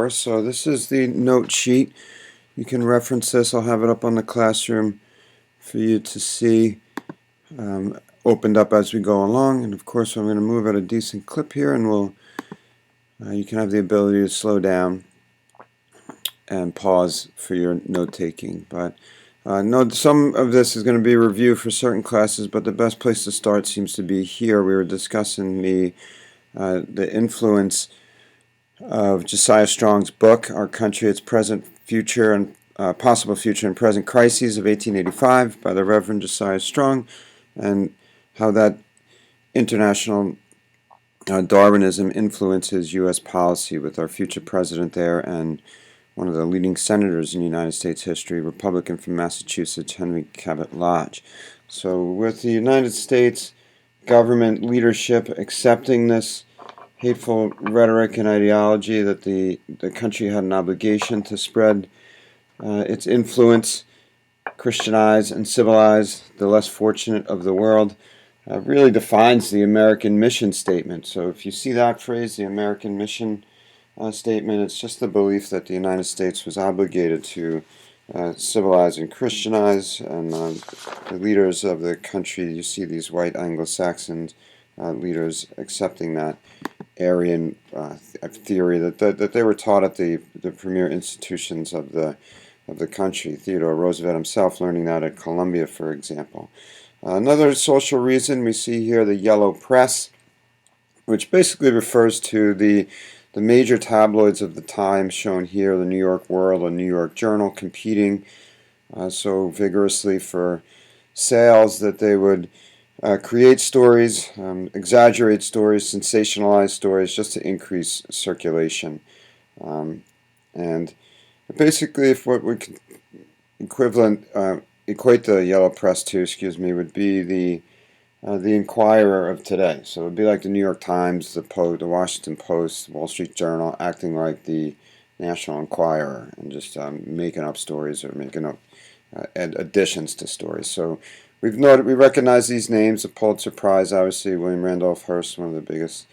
So this is the note sheet. You can reference this. I'll have it up on the classroom for you to see, opened up as we go along. And of course, I'm going to move at a decent clip here, and you can have the ability to slow down and pause for your note taking. But note some of this is going to be a review for certain classes, but the best place to start seems to be here. We were discussing the influence of Josiah Strong's book, Our Country, Its Present, Future, and Possible Future and Present Crises of 1885 by the Reverend Josiah Strong, and how that international Darwinism influences U.S. policy with our future president there and one of the leading senators in United States history, Republican from Massachusetts, Henry Cabot Lodge. So with the United States government leadership accepting this hateful rhetoric and ideology that the country had an obligation to spread its influence, Christianize and civilize the less fortunate of the world, really defines the American mission statement. So if you see that phrase, the American mission statement, it's just the belief that the United States was obligated to civilize and Christianize, and the leaders of the country, you see these white Anglo-Saxon leaders accepting that Aryan theory that they were taught at the premier institutions of the country. Theodore Roosevelt himself learning that at Columbia, for example. Another social reason we see here, the yellow press, which basically refers to the major tabloids of the time, shown here, the New York World and New York Journal, competing so vigorously for sales that they would create stories, exaggerate stories, sensationalize stories just to increase circulation. And basically, if what we could equate the yellow press to, would be the Inquirer of today. So it would be like the New York Times, the Washington Post, Wall Street Journal, acting like the National Enquirer and just making up stories or making up additions to stories. So we recognize these names. The Pulitzer Prize, obviously, William Randolph Hearst, one of the biggest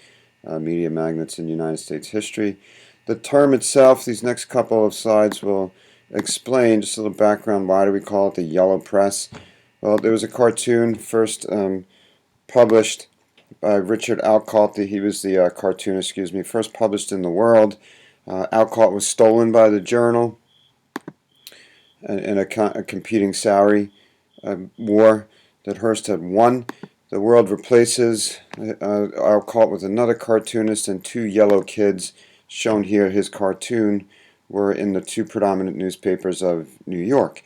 media magnates in United States history. The term itself, these next couple of slides will explain just a little background. Why do we call it the yellow press? Well, there was a cartoon first published by Richard Alcott. He was the cartoonist, first published in the world. Alcott was stolen by the Journal in a competing salary war that Hearst had won. The World replaces Alcott with another cartoonist, and two yellow kids, shown here, his cartoon, were in the two predominant newspapers of New York.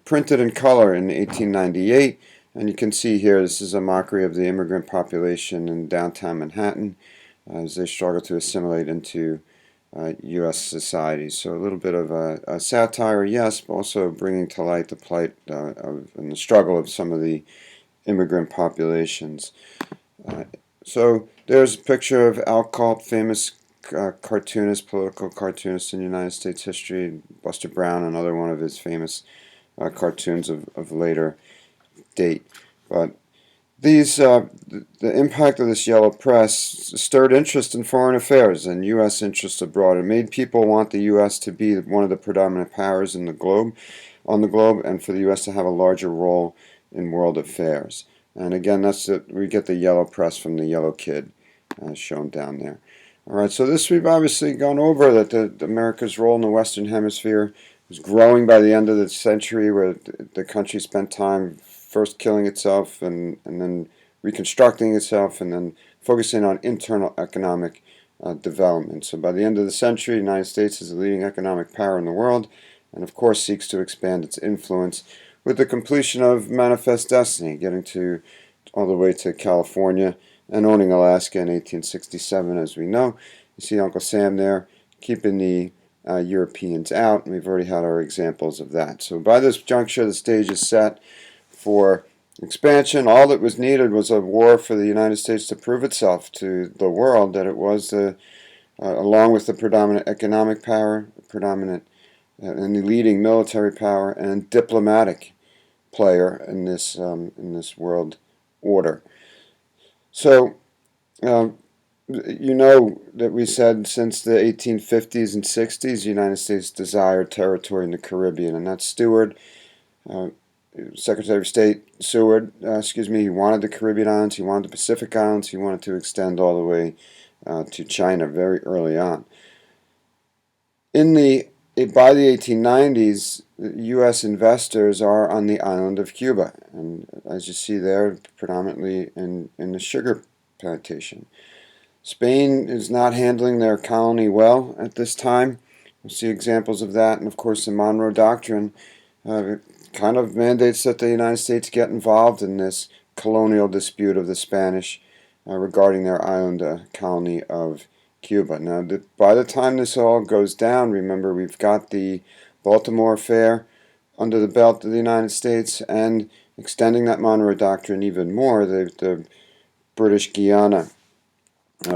Printed in color in 1898, and you can see here this is a mockery of the immigrant population in downtown Manhattan as they struggle to assimilate into U.S. society. So a little bit of a satire, yes, but also bringing to light the plight and the struggle of some of the immigrant populations. So there's a picture of Alcott, famous cartoonist, political cartoonist in United States history. Buster Brown, another one of his famous cartoons of later date. But these, the impact of this yellow press stirred interest in foreign affairs and U.S. interests abroad. It made people want the U.S. to be one of the predominant powers on the globe, and for the U.S. to have a larger role in world affairs. And again, we get the yellow press from the yellow kid shown down there. All right, so this we've obviously gone over, that America's role in the Western Hemisphere was growing by the end of the century, where the country spent time first killing itself and then reconstructing itself and then focusing on internal economic development. So by the end of the century, the United States is the leading economic power in the world and of course seeks to expand its influence with the completion of Manifest Destiny, getting all the way to California and owning Alaska in 1867, as we know. You see Uncle Sam there keeping the Europeans out, and we've already had our examples of that. So by this juncture, the stage is set for expansion. All that was needed was a war for the United States to prove itself to the world that it was along with the predominant economic power, and the leading military power and diplomatic player in this world order. So You know that we said since the 1850s and 60s, the United States desired territory in the Caribbean, and that Stewart, uh, Secretary of State Seward, he wanted the Caribbean islands, he wanted the Pacific islands, he wanted to extend all the way to China very early on. In the By the 1890s, U.S. investors are on the island of Cuba, and as you see there, predominantly in the sugar plantation. Spain is not handling their colony well at this time. We'll see examples of that, and of course, the Monroe Doctrine kind of mandates that the United States get involved in this colonial dispute of the Spanish regarding their island colony of Cuba. Now, by the time this all goes down, remember we've got the Baltimore Affair under the belt of the United States, and extending that Monroe Doctrine even more, the British Guiana,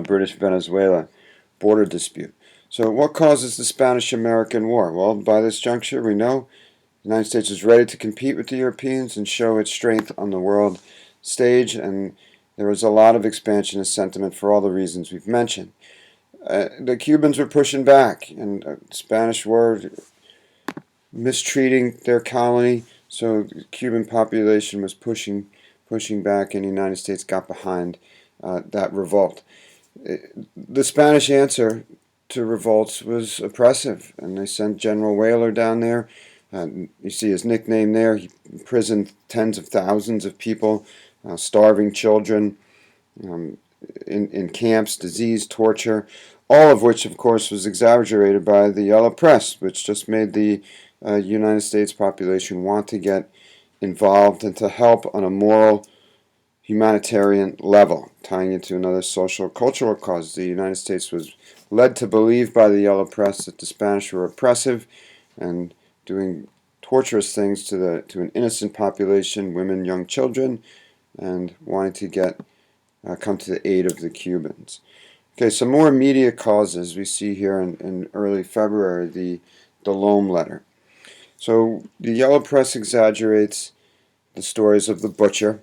British Venezuela border dispute. So, what causes the Spanish-American War? Well, by this juncture, we know the United States is ready to compete with the Europeans and show its strength on the world stage, and there was a lot of expansionist sentiment for all the reasons we've mentioned. The Cubans were pushing back, and the Spanish were mistreating their colony, so the Cuban population was pushing back, and the United States got behind that revolt. The Spanish answer to revolts was oppressive, and they sent General Weyler down there. You see his nickname there. He imprisoned tens of thousands of people, starving children, um, in camps, disease, torture, all of which, of course, was exaggerated by the Yellow Press, which just made the United States population want to get involved and to help on a moral, humanitarian level, tying it to another social, cultural cause. The United States was led to believe by the Yellow Press that the Spanish were oppressive and doing torturous things to an innocent population, women, young children, and wanting to come to the aid of the Cubans. Okay, some more immediate causes we see here in early February, the Loam letter. So the Yellow Press exaggerates the stories of the butcher,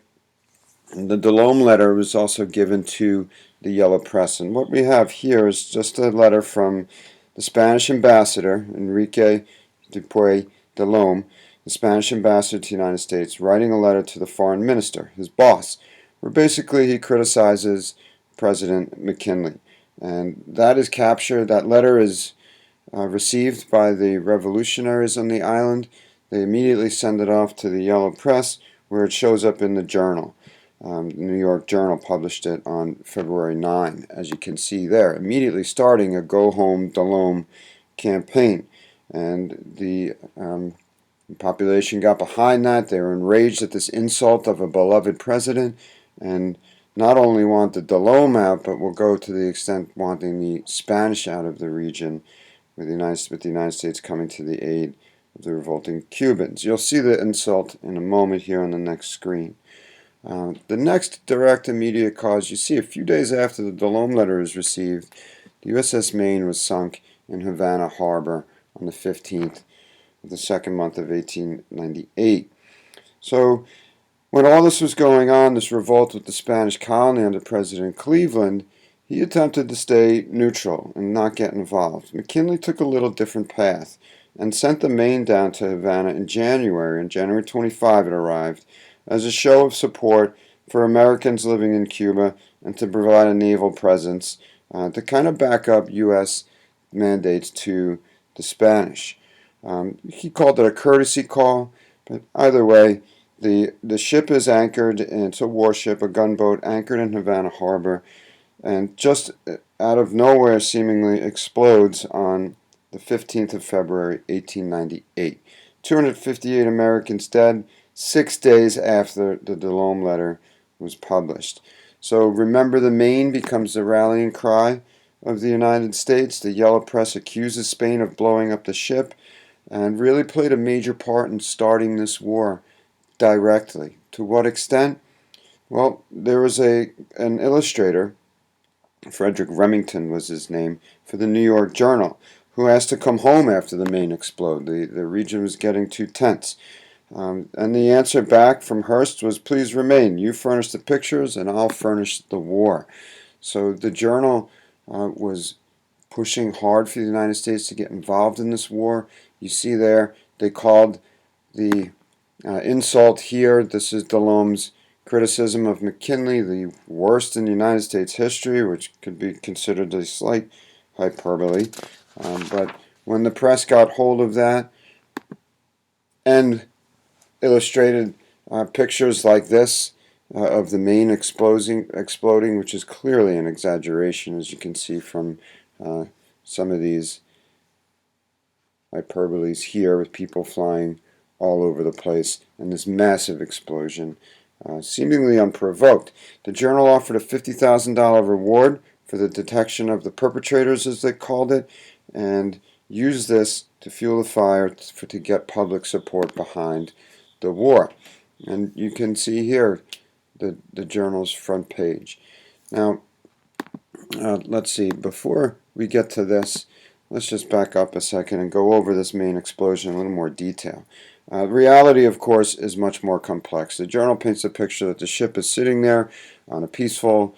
and the Delhomme letter was also given to the Yellow Press. And what we have here is just a letter from the Spanish ambassador, Enrique Dupuy Delhomme, the Spanish ambassador to the United States, writing a letter to the foreign minister, his boss, where basically he criticizes President McKinley. And that is captured, that letter is received by the revolutionaries on the island. They immediately send it off to the Yellow Press, where it shows up in the journal. The New York Journal published it on February 9, as you can see there, immediately starting a Go Home Delhomme campaign. And the population got behind that. They were enraged at this insult of a beloved president, and not only want the Delhomme out, but will go to the extent wanting the Spanish out of the region, with the United States coming to the aid of the revolting Cubans. You'll see the insult in a moment here on the next screen. The next direct immediate cause, you see a few days after the Delhomme letter is received, the USS Maine was sunk in Havana Harbor on the 15th of the second month of 1898. So when all this was going on, this revolt with the Spanish colony under President Cleveland, he attempted to stay neutral and not get involved. McKinley took a little different path and sent the Maine down to Havana in January. On January 25 it arrived, as a show of support for Americans living in Cuba and to provide a naval presence to kind of back up U.S. mandates to the Spanish. He called it a courtesy call, but either way, the ship is anchored, and it's a warship, a gunboat anchored in Havana Harbor, and just out of nowhere seemingly explodes on the 15th of February, 1898. 258 Americans dead, 6 days after the Delhomme letter was published. So remember, the Maine becomes the rallying cry of the United States. The Yellow Press accuses Spain of blowing up the ship and really played a major part in starting this war directly. To what extent? Well, there was an illustrator, Frederick Remington was his name, for the New York Journal, who asked to come home after the Maine explode. The region was getting too tense. And the answer back from Hearst was, please remain. You furnish the pictures and I'll furnish the war. So the journal was pushing hard for the United States to get involved in this war. You see there, they called the insult here, this is Delhome's criticism of McKinley, the worst in United States history, which could be considered a slight hyperbole. But when the press got hold of that and illustrated pictures like this of the Maine exploding, which is clearly an exaggeration, as you can see from some of these hyperboles here with people flying all over the place and this massive explosion, seemingly unprovoked. The journal offered a $50,000 reward for the detection of the perpetrators, as they called it, and used this to fuel the fire to get public support behind the war. And you can see here the journal's front page. Now, let's see, before we get to this, let's just back up a second and go over this Maine explosion in a little more detail. Reality, of course, is much more complex. The journal paints a picture that the ship is sitting there on a peaceful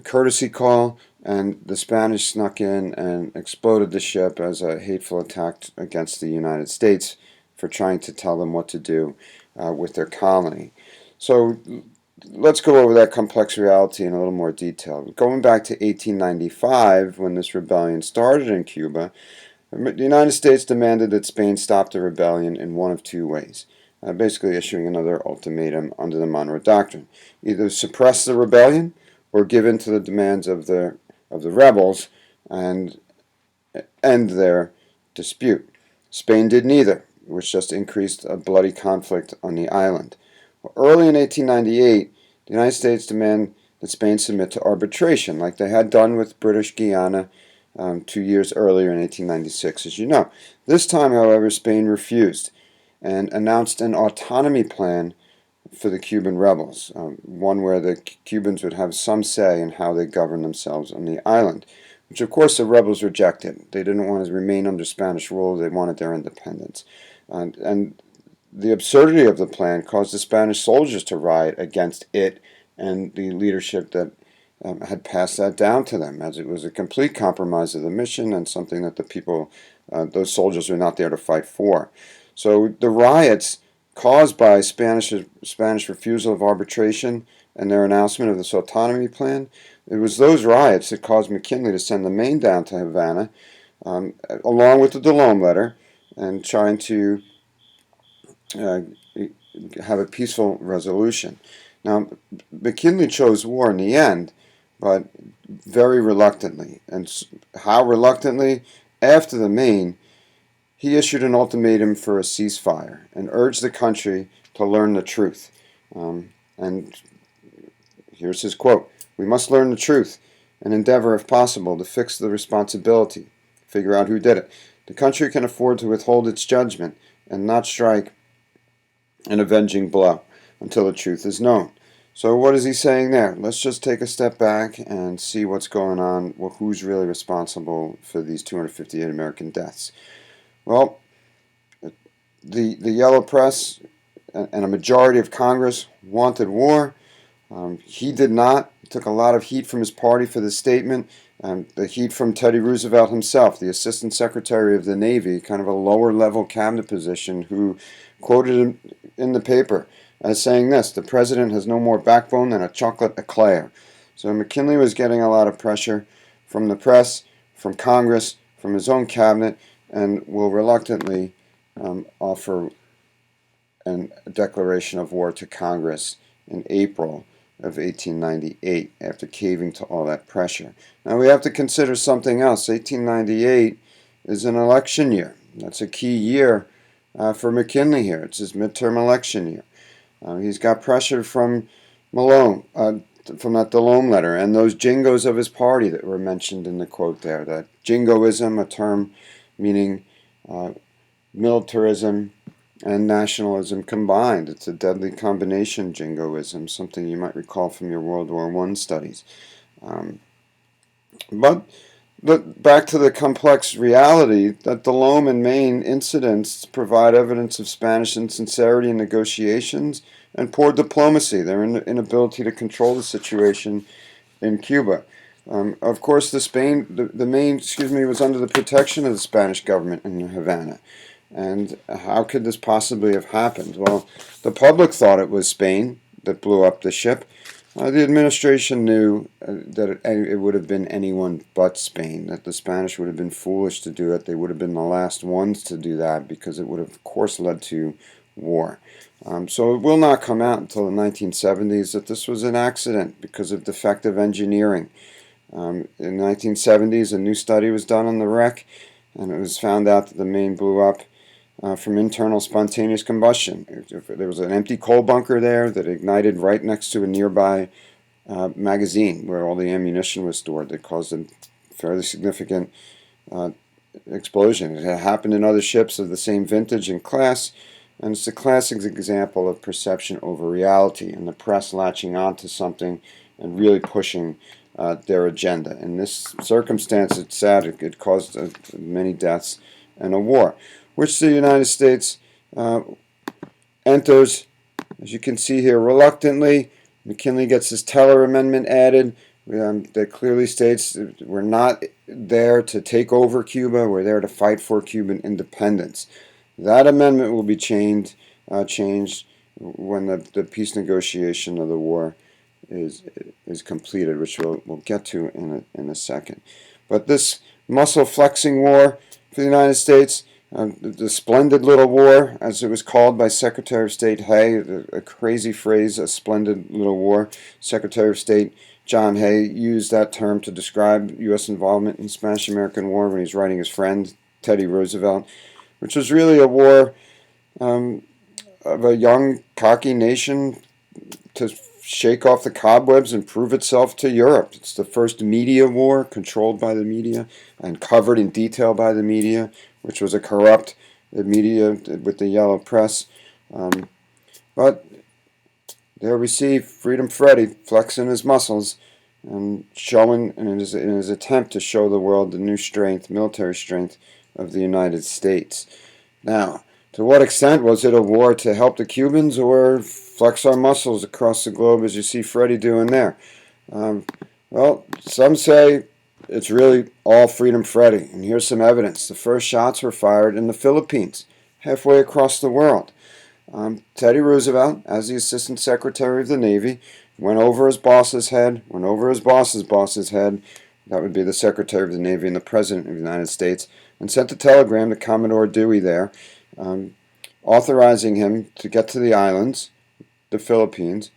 courtesy call, and the Spanish snuck in and exploded the ship as a hateful attack against the United States for trying to tell them what to do with their colony. So let's go over that complex reality in a little more detail. Going back to 1895, when this rebellion started in Cuba, the United States demanded that Spain stop the rebellion in one of two ways, basically issuing another ultimatum under the Monroe Doctrine. Either suppress the rebellion or give in to the demands of the rebels and end their dispute. Spain did neither, which just increased a bloody conflict on the island. Early in 1898, the United States demanded that Spain submit to arbitration, like they had done with British Guiana 2 years earlier in 1896, as you know. This time, however, Spain refused and announced an autonomy plan for the Cuban rebels, one where the Cubans would have some say in how they govern themselves on the island, which of course the rebels rejected. They didn't want to remain under Spanish rule, they wanted their independence. And the absurdity of the plan caused the Spanish soldiers to riot against it and the leadership that had passed that down to them, as it was a complete compromise of the mission and something that the people, those soldiers, were not there to fight for. So the riots caused by Spanish refusal of arbitration and their announcement of this autonomy plan, it was those riots that caused McKinley to send the Maine down to Havana, along with the Delhomme letter, and trying to have a peaceful resolution. Now, McKinley chose war in the end, but very reluctantly. And how reluctantly? After the Maine, he issued an ultimatum for a ceasefire and urged the country to learn the truth. And here's his quote: "We must learn the truth and endeavor, if possible, to fix the responsibility, figure out who did it. The country can afford to withhold its judgment and not strike an avenging blow until the truth is known." So what is he saying there? Let's just take a step back and see what's going on, who's really responsible for these 258 American deaths. Well, the Yellow Press and a majority of Congress wanted war. He did not. He took a lot of heat from his party for this statement. The heat from Teddy Roosevelt himself, the Assistant Secretary of the Navy, kind of a lower-level cabinet position, who quoted him in the paper as saying this: "The president has no more backbone than a chocolate eclair." So McKinley was getting a lot of pressure from the press, from Congress, from his own cabinet, and will reluctantly offer a declaration of war to Congress in April of 1898 after caving to all that pressure. Now we have to consider something else. 1898 is an election year. That's a key year for McKinley here. It's his midterm election year. He's got pressure from Malone, from that Delhomme letter, and those jingos of his party that were mentioned in the quote there. That jingoism, a term meaning militarism and nationalism combined. It's a deadly combination, jingoism, something you might recall from your World War I studies. But back to the complex reality that Delhomme and Maine incidents provide evidence of Spanish insincerity in negotiations and poor diplomacy, their inability to control the situation in Cuba. Of course, the Maine, was under the protection of the Spanish government in Havana. And how could this possibly have happened? Well, the public thought it was Spain that blew up the ship. The administration knew that it would have been anyone but Spain, that the Spanish would have been foolish to do it. They would have been the last ones to do that because it would have, of course, led to war. So it will not come out until the 1970s that this was an accident because of defective engineering. In the 1970s, a new study was done on the wreck, and it was found out that the Maine blew up from internal spontaneous combustion. There was an empty coal bunker there that ignited right next to a nearby magazine where all the ammunition was stored that caused a fairly significant explosion. It had happened in other ships of the same vintage and class, and it's a classic example of perception over reality and the press latching onto something and really pushing their agenda. In this circumstance, it's sad. It caused many deaths and a war, which the United States enters, as you can see here, reluctantly. McKinley gets his Teller Amendment added that clearly states that we're not there to take over Cuba, we're there to fight for Cuban independence. That amendment will be changed when the peace negotiation of the war is completed, which we'll get to in a second. But this muscle flexing war for the United States, the splendid little war, as it was called by Secretary of State Hay, a crazy phrase, a splendid little war. Secretary of State John Hay used that term to describe U.S. involvement in the Spanish-American War when he was writing his friend Teddy Roosevelt, which was really a war of a young, cocky nation to shake off the cobwebs and prove itself to Europe. It's the first media war controlled by the media and covered in detail by the media, which was a corrupt media with the yellow press. But there we see Freedom Freddy flexing his muscles and showing in his attempt to show the world the new strength, military strength of the United States. Now, to what extent was it a war to help the Cubans or flex our muscles across the globe, as you see Freddie doing there? Well, some say it's really all Freedom Freddy, and here's some evidence. The first shots were fired in the Philippines, halfway across the world. Teddy Roosevelt, as the Assistant Secretary of the Navy, went over his boss's head, went over his boss's head, that would be the Secretary of the Navy and the President of the United States, and sent a telegram to Commodore Dewey there, authorizing him to get to the islands, the Philippines,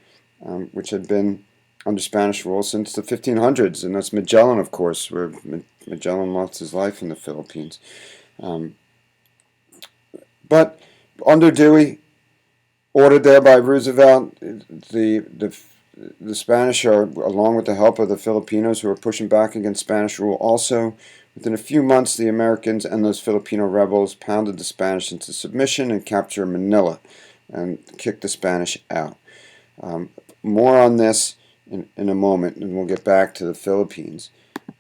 which had been under Spanish rule since the 1500s, and that's Magellan, of course, where Magellan lost his life in the Philippines. But under Dewey, ordered there by Roosevelt, the Spanish are, along with the help of the Filipinos who are pushing back against Spanish rule also. Within a few months, the Americans and those Filipino rebels pounded the Spanish into submission and captured Manila and kicked the Spanish out. More on this in a moment, and we'll get back to the Philippines.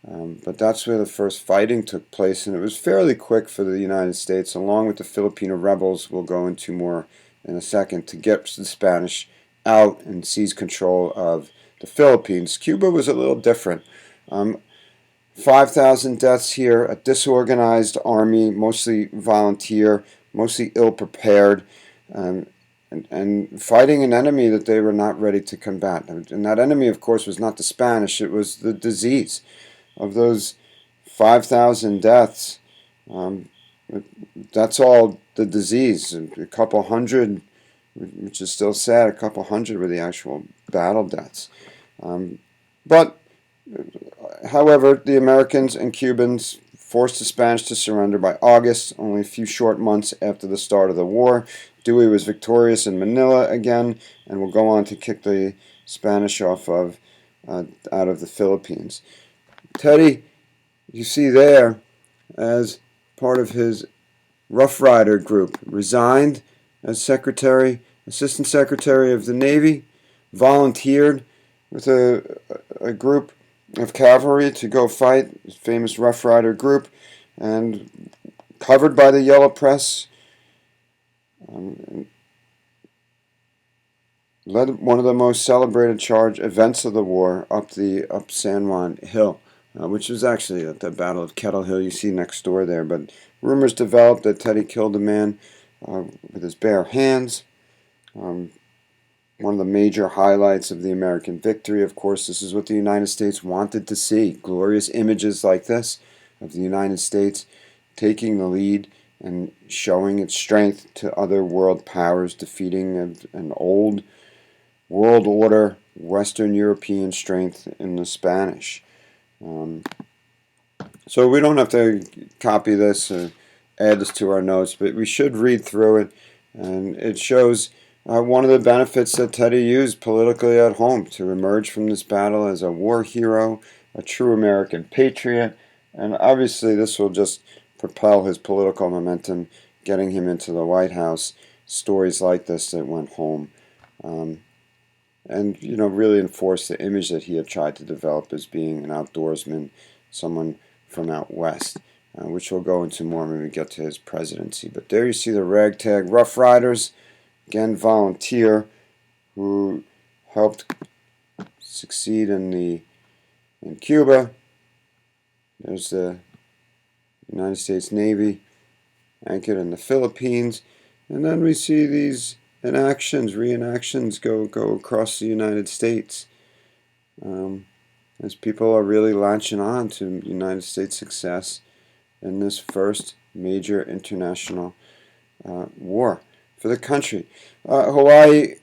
But that's where the first fighting took place, and it was fairly quick for the United States, along with the Filipino rebels, we'll go into more in a second, to get the Spanish out and seize control of the Philippines. Cuba was a little different. 5,000 deaths here, a disorganized army, mostly volunteer, mostly ill-prepared, and fighting an enemy that they were not ready to combat. And that enemy, of course, was not the Spanish, it was the disease. Of those 5,000 deaths, that's all the disease. A couple hundred, which is still sad, a couple hundred were the actual battle deaths. But, however, the Americans and Cubans forced the Spanish to surrender by August, only a few short months after the start of the war. Dewey was victorious in Manila again, and will go on to kick the Spanish off of out of the Philippines. Teddy, you see there, as part of his Rough Rider group, resigned as Assistant Secretary of the Navy, volunteered with a group of cavalry to go fight, his famous Rough Rider group, and covered by the yellow press. led one of the most celebrated charge events of the war up San Juan Hill, which was actually at the Battle of Kettle Hill you see next door there. But rumors developed that Teddy killed a man with his bare hands. Um, One of the major highlights of the American victory, of course, this is what the United States wanted to see. Glorious images like this of the United States taking the lead and showing its strength to other world powers, defeating an old world order, Western European strength in the Spanish. Um, so we don't have to copy this or add this to our notes, but we should read through it. And it shows one of the benefits that Teddy used politically at home to emerge from this battle as a war hero, a true American patriot. And obviously, this will just propel his political momentum, getting him into the White House. Stories like this that went home. And really enforce the image that he had tried to develop as being an outdoorsman, someone from out west, which we'll go into more when we get to his presidency. But there you see the ragtag Rough Riders, again volunteer, who helped succeed in Cuba. There's the United States Navy anchored in the Philippines, and then we see these reenactions go across the United States. As people are really latching on to United States success in this first major international war for the country. Hawaii,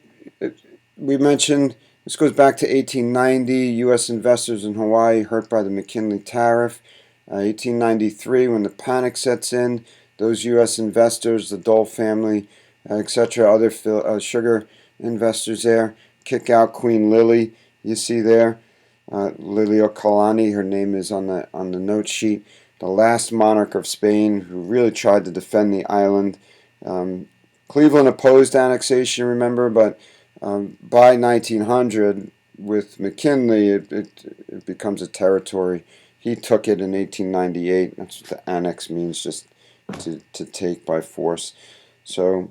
we mentioned, this goes back to 1890, U.S. investors in Hawaii hurt by the McKinley tariff. 1893, when the panic sets in, those U.S. investors, the Dole family, etc., other sugar investors there, kick out Queen Lily, you see there. Liliuokalani, her name is on the note sheet, the last monarch of Spain who really tried to defend the island. Cleveland opposed annexation, remember, but by 1900, with McKinley, it becomes a territory. He took it in 1898. That's what the annex means, just to take by force. So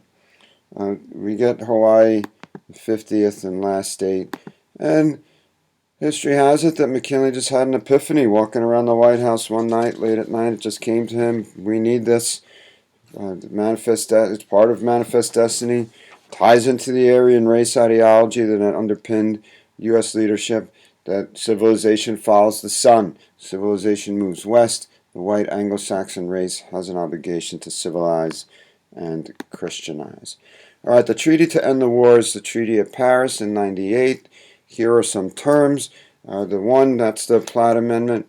we get Hawaii, the 50th and last state, and history has it that McKinley just had an epiphany walking around the White House one night, late at night. It just came to him. We need this. It's part of Manifest Destiny. Ties into the Aryan race ideology that had underpinned U.S. leadership, that civilization follows the sun. Civilization moves west. The white Anglo-Saxon race has an obligation to civilize and Christianize. All right, the treaty to end the war is the Treaty of Paris in 98. Here are some terms. The one, that's the Platt Amendment,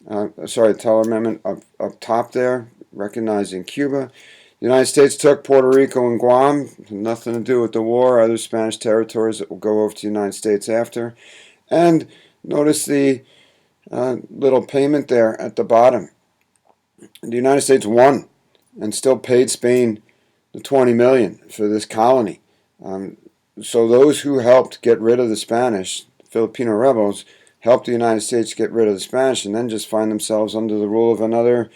Teller Amendment up top there, recognizing Cuba. The United States took Puerto Rico and Guam, nothing to do with the war, other Spanish territories that will go over to the United States after. And notice the little payment there at the bottom. The United States won and still paid Spain the $20 million for this colony. So those who helped get rid of the Spanish, Filipino rebels, helped the United States get rid of the Spanish and then just find themselves under the rule of another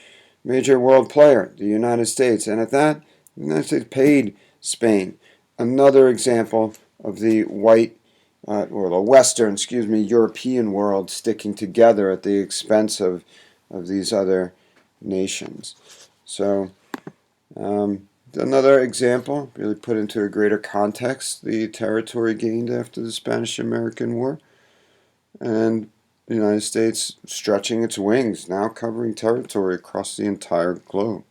major world player, the United States. And at that, the United States paid Spain. Another example of the or the Western, European world sticking together at the expense of these other nations. So, another example, really put into a greater context, the territory gained after the Spanish-American War, and the United States stretching its wings, now covering territory across the entire globe.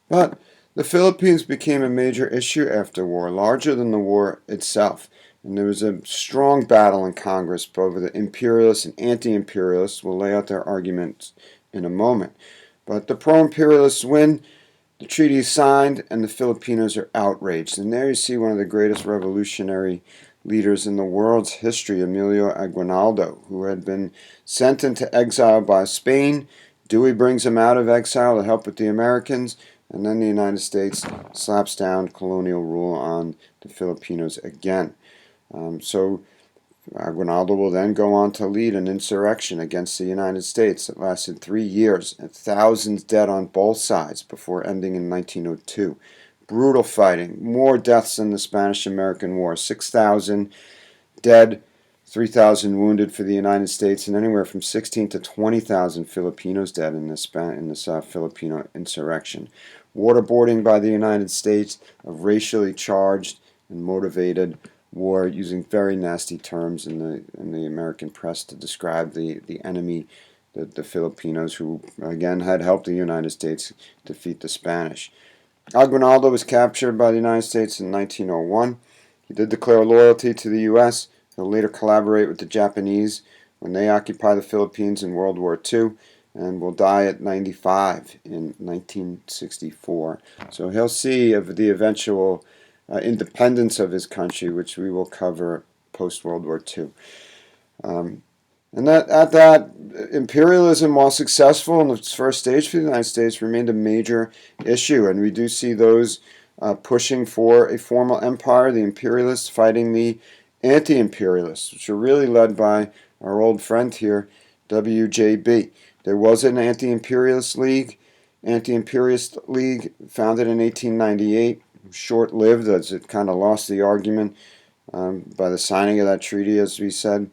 But the Philippines became a major issue after war, larger than the war itself. And there was a strong battle in Congress over the imperialists and anti-imperialists. We'll lay out their arguments in a moment. But the pro-imperialists win, the treaty is signed, and the Filipinos are outraged. And there you see one of the greatest revolutionary leaders in the world's history, Emilio Aguinaldo, who had been sent into exile by Spain. Dewey brings him out of exile to help with the Americans, and then the United States slaps down colonial rule on the Filipinos again. So Aguinaldo will then go on to lead an insurrection against the United States that lasted 3 years, and thousands dead on both sides before ending in 1902. brutal fighting, more deaths than the Spanish-American War, 6,000 dead, 3,000 wounded for the United States, and anywhere from 16 to 20,000 Filipinos dead in this Filipino insurrection. Waterboarding by the United States of racially charged and motivated war, using very nasty terms in the American press to describe the enemy, the Filipinos, who again had helped the United States defeat the Spanish. Aguinaldo was captured by the United States in 1901. He did declare loyalty to the U.S. He'll later collaborate with the Japanese when they occupy the Philippines in World War II, and will die at 95 in 1964. So he'll see of the eventual independence of his country, which we will cover post-World War II. And that imperialism, while successful in its first stage for the United States, remained a major issue, and we do see those pushing for a formal empire, the imperialists fighting the anti-imperialists, which are really led by our old friend here, WJB. There was an anti-imperialist league founded in 1898, short-lived as it kind of lost the argument by the signing of that treaty, as we said,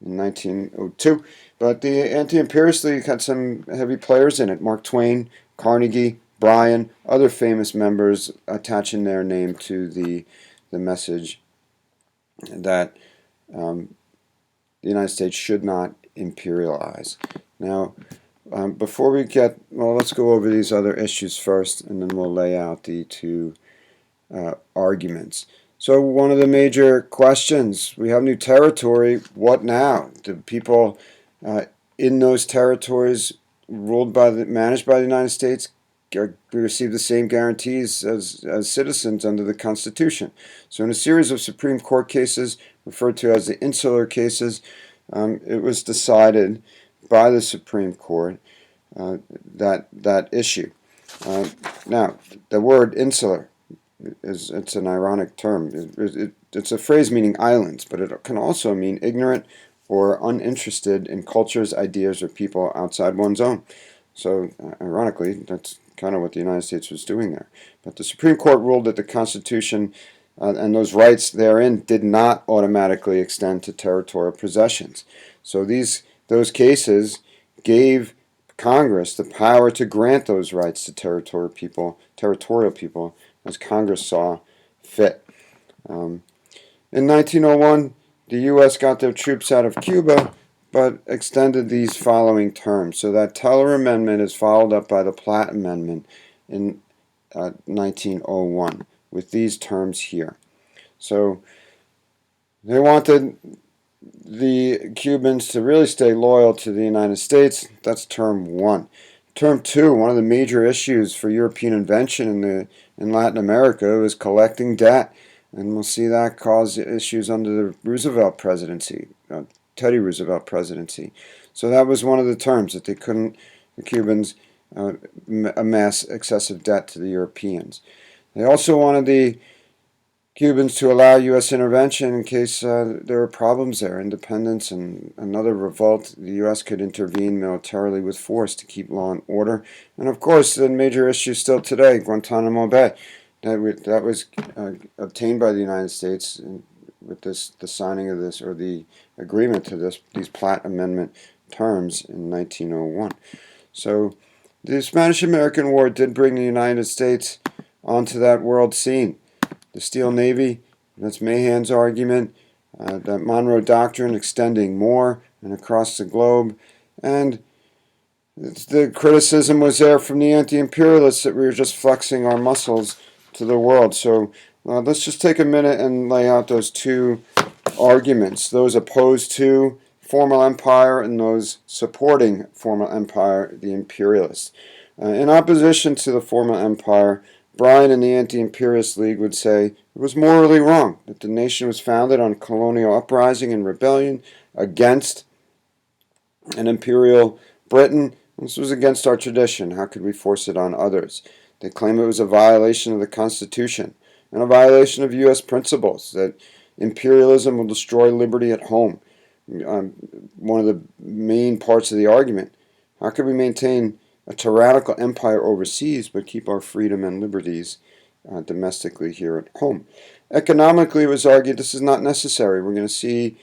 in 1902. But the Anti-Imperialist League had some heavy players in it: Mark Twain, Carnegie, Bryan, other famous members attaching their name to the message that the United States should not imperialize. Now, before we let's go over these other issues first, and then we'll lay out the two arguments. So one of the major questions, we have new territory, what now? Do people in those territories managed by the United States receive the same guarantees as citizens under the Constitution? So in a series of Supreme Court cases, referred to as the insular cases, it was decided by the Supreme Court that issue. Now, the word insular, it's an ironic term. It's a phrase meaning islands, but it can also mean ignorant or uninterested in cultures, ideas, or people outside one's own. So, ironically, that's kind of what the United States was doing there. But the Supreme Court ruled that the Constitution and those rights therein did not automatically extend to territorial possessions. So those cases gave Congress the power to grant those rights to territorial people as Congress saw fit. In 1901, the U.S. got their troops out of Cuba, but extended these following terms. So that Teller Amendment is followed up by the Platt Amendment in 1901 with these terms here. So they wanted the Cubans to really stay loyal to the United States. That's term one. Term two, one of the major issues for European invention in Latin America was collecting debt, and we'll see that cause issues under the Roosevelt presidency, Teddy Roosevelt presidency. So that was one of the terms, that the Cubans amass excessive debt to the Europeans. They also wanted the Cubans to allow U.S. intervention in case there were problems there, independence and another revolt. The U.S. could intervene militarily with force to keep law and order. And of course, the major issue still today, Guantanamo Bay, that was obtained by the United States with the signing of this, or the agreement to these Platt Amendment terms in 1901. So the Spanish-American War did bring the United States onto that world scene. The Steel Navy, that's Mahan's argument, that Monroe Doctrine extending more and across the globe, and the criticism was there from the anti-imperialists that we were just flexing our muscles to the world. So let's just take a minute and lay out those two arguments, those opposed to formal empire and those supporting formal empire, the imperialists. In opposition to the formal empire, Bryan and the Anti-Imperialist League would say it was morally wrong, that the nation was founded on colonial uprising and rebellion against an imperial Britain. This was against our tradition. How could we force it on others? They claim it was a violation of the Constitution and a violation of U.S. principles, that imperialism will destroy liberty at home. One of the main parts of the argument. How could we maintain a tyrannical empire overseas but keep our freedom and liberties domestically here at home. Economically, it was argued this is not necessary. We're going to see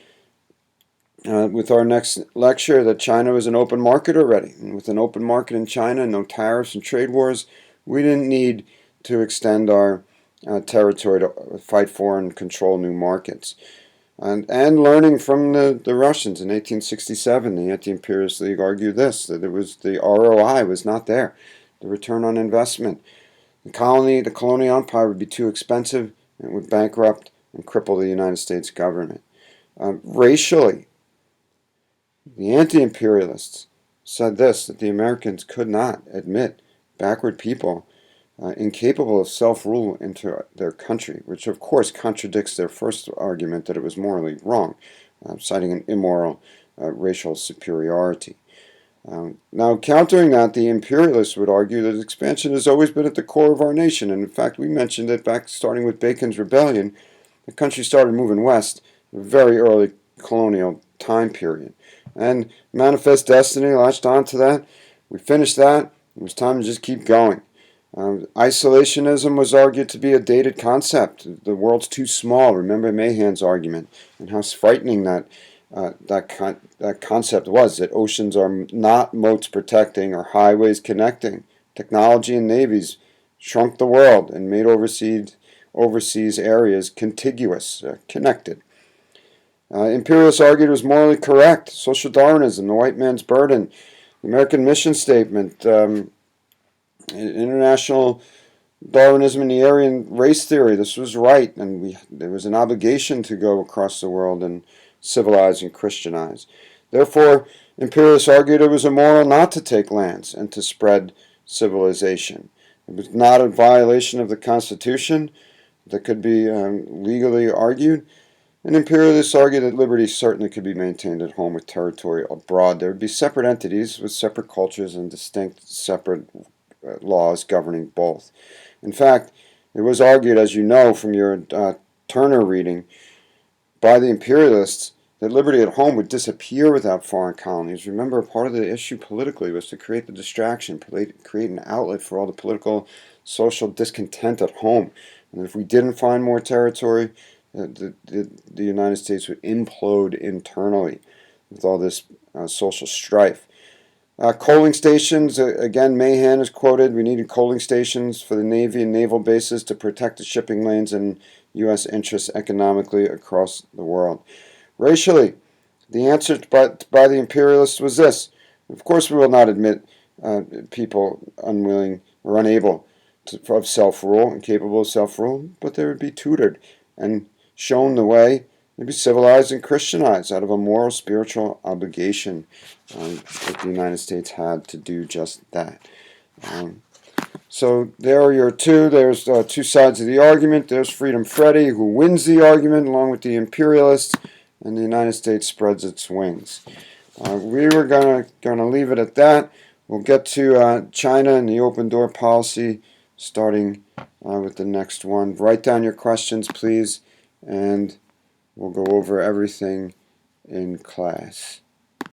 with our next lecture that China was an open market already. And with an open market in China, no tariffs and trade wars, we didn't need to extend our territory to fight for and control new markets. And learning from the Russians in 1867, the Anti-Imperialist League argued this, that it was the ROI was not there, the return on investment. The colonial empire would be too expensive and would bankrupt and cripple the United States government. Racially, the anti-imperialists said this, that the Americans could not admit backward people incapable of self-rule into their country, which of course contradicts their first argument that it was morally wrong, citing an immoral racial superiority. Now, countering that, the imperialists would argue that expansion has always been at the core of our nation, and in fact, we mentioned it back starting with Bacon's Rebellion. The country started moving west in a very early colonial time period. And Manifest Destiny latched on to that. We finished that. It was time to just keep going. Isolationism was argued to be a dated concept. The world's too small. Remember Mahan's argument and how frightening that concept was, that oceans are not moats protecting or highways connecting. Technology and navies shrunk the world and made overseas areas contiguous, connected. Imperialists argued it was morally correct. Social Darwinism, the white man's burden, the American mission statement, international Darwinism and the Aryan race theory. This was right, and there was an obligation to go across the world and civilize and Christianize. Therefore, imperialists argued it was immoral not to take lands and to spread civilization. It was not a violation of the Constitution that could be legally argued. And imperialists argued that liberty certainly could be maintained at home with territory abroad. There would be separate entities with separate cultures and distinct separate laws governing both. In fact, it was argued, as you know from your Turner reading, by the imperialists that liberty at home would disappear without foreign colonies. Remember, part of the issue politically was to create the distraction, create an outlet for all the political, social discontent at home. And if we didn't find more territory, the United States would implode internally with all this social strife. Coaling stations, again, Mahan is quoted, we needed coaling stations for the Navy and naval bases to protect the shipping lanes and U.S. interests economically across the world. Racially, the answer by the imperialists was this. Of course, we will not admit people unwilling or unable of self-rule, incapable of self-rule, but they would be tutored and shown the way to be civilized and Christianized out of a moral, spiritual obligation that the United States had to do just that. So there are your two. There's two sides of the argument. There's Freedom Freddy, who wins the argument along with the imperialists, and the United States spreads its wings. We were gonna leave it at that. We'll get to China and the open door policy starting with the next one. Write down your questions, please, and we'll go over everything in class.